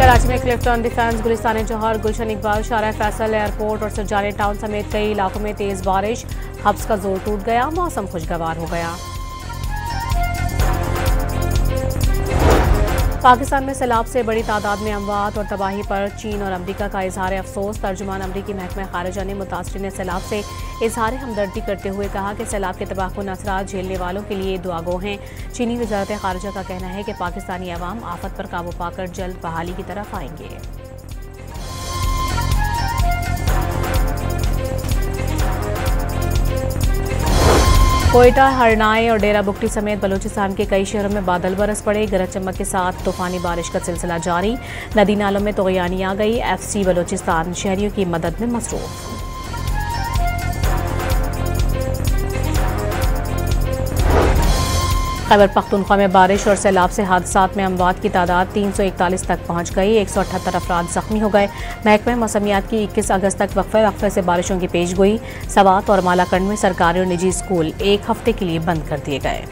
कराची में क्लिफ्टन डिफेंस, गुलिस्तान जौहर, गुलशन इकबाल, शारा फैसल एयरपोर्ट और सरजानी टाउन समेत कई इलाकों में तेज बारिश। हब्स का जोर टूट गया, मौसम खुशगवार हो गया। पाकिस्तान में सैलाब से बड़ी तादाद में अमवात और तबाही पर चीन और अमरीका का इजहार अफसोस। तर्जुमान अमरीकी महकमा खारिजा ने मुतासरीन सैलाब से इजहार हमदर्दी करते हुए कहा कि सैलाब के तबाहकुन असरात झेलने वालों के लिए दुआगो हैं। चीनी वजारत खारिजा का कहना है कि पाकिस्तानी अवाम आफत पर काबू पाकर जल्द बहाली की तरफ आएंगे। कोयटा, हरनाई और डेरा बुगटी समेत बलूचिस्तान के कई शहरों में बादल बरस पड़े। गरज चमक के साथ तूफानी बारिश का सिलसिला जारी। नदी नालों में तोगयानी आ गई। FC बलूचिस्तान शहरियों की मदद में मसरूफ। खैबर पख्तूनख्वा में बारिश और सैलाब से हादसात में अमवात की तादाद 341 तक पहुंच गई। 178 अफराद जख्मी हो गए। महकमा मौसमियात की 21 अगस्त तक वक्फे से बारिशों की पेशगोई। सवात और मालाकंड में सरकारी और निजी स्कूल एक हफ्ते के लिए बंद कर दिए गए।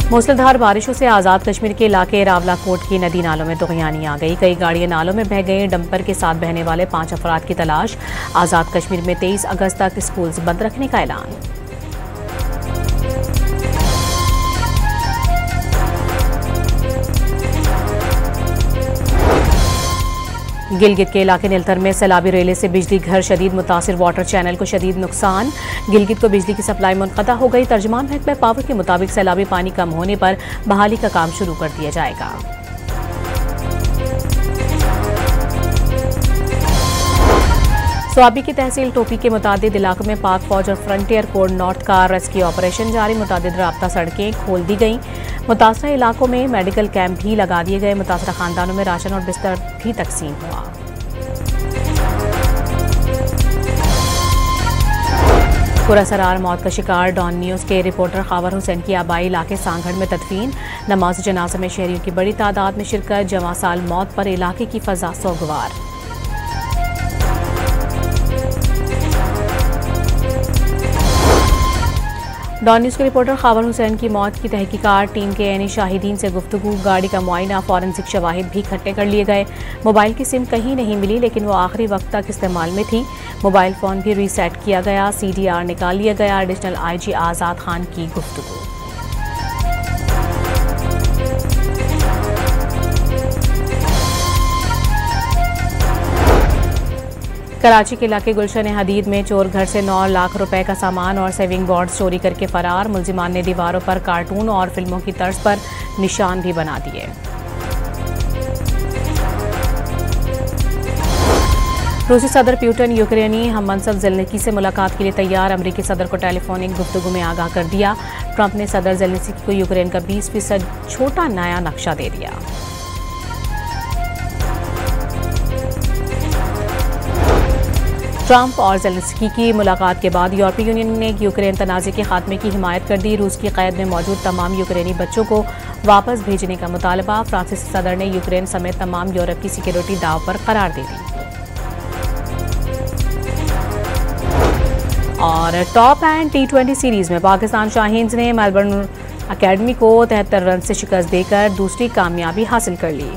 मूसलाधार बारिशों से आज़ाद कश्मीर के इलाके रावलाकोट की नदी नालों में तोगयानी आ गई। कई गाड़ियां नालों में बह गई। डंपर के साथ बहने वाले 5 अफराद की तलाश। आज़ाद कश्मीर में 23 अगस्त तक स्कूल बंद रखने का ऐलान। गिलगित के इलाके निलतर में सैलाबी रेले से बिजली घर शदीद मुतासिर। वाटर चैनल को शदीद नुकसान। गिलगित को बिजली की सप्लाई मुनक़ता हो गई। तर्जुमान महकमा पावर के मुताबिक सैलाबी पानी कम होने पर बहाली का काम शुरू कर दिया जाएगा। स्वाबी की तहसील टोपी के मुतादिद इलाकों में पाक फौज और फ्रंटियर कोर नॉर्थ का रेस्क्यू ऑपरेशन जारी। मुतादिद राब्ता सड़कें खोल दी गई। मुतासरा इलाकों में मेडिकल कैंप भी लगा दिए गए। मुतासरा खानदानों में राशन और बिस्तर भी तकसीम हुआ। पुरअसरार मौत का शिकार डॉन न्यूज़ के रिपोर्टर खावर हुसैन की आबाई इलाके सांगढ़ में तदफीन। नमाज जनाजा में शहरियों की बड़ी तादाद में शिरकत। जवां साल मौत पर इलाके की फजा सोगवार। डॉन न्यूज़ के रिपोर्टर खावर हुसैन की मौत की तहकीकात। टीम के यानी शाहिदीन से गुफ्तगू। गाड़ी का मुआयना। फॉरेंसिक शवाहिद भी इकट्ठे कर लिए गए। मोबाइल की सिम कहीं नहीं मिली, लेकिन वो आखिरी वक्त तक इस्तेमाल में थी। मोबाइल फ़ोन भी रीसेट किया गया। CDR निकाल लिया गया। एडिशनल IG आज़ाद खान की गुफ्तगू। कराची के इलाके गुलशन हदीद में चोर घर से 9 लाख रुपए का सामान और सेविंग बोर्ड्स चोरी करके फरार। मुलजिमान ने दीवारों पर कार्टून और फिल्मों की तर्ज पर निशान भी बना दिए। रूसी सदर पुतिन यूक्रेनी हम मनसब ज़ेलेंस्की से मुलाकात के लिए तैयार। अमरीकी सदर को टेलीफोनिक गुफ्तगू में आगाह कर दिया। ट्रंप ने सदर ज़ेलेंस्की को यूक्रेन का 20% छोटा नया नक्शा दे दिया। ट्रंप और ज़ेलेंस्की की मुलाकात के बाद यूरोपीय यूनियन ने यूक्रेन तनाज़े के खात्मे की हिमायत कर दी। रूस की क़ैद में मौजूद तमाम यूक्रेनी बच्चों को वापस भेजने का मुतालबा। फ्रांसीसी सदर ने यूक्रेन समेत तमाम यूरोप की सिक्योरिटी दाव पर करार दे दी। और टॉप एंड T20 सीरीज़ में पाकिस्तान शाहीन्स ने मेलबर्न अकेडमी को 73 रन से शिकस्त देकर दूसरी कामयाबी हासिल कर ली।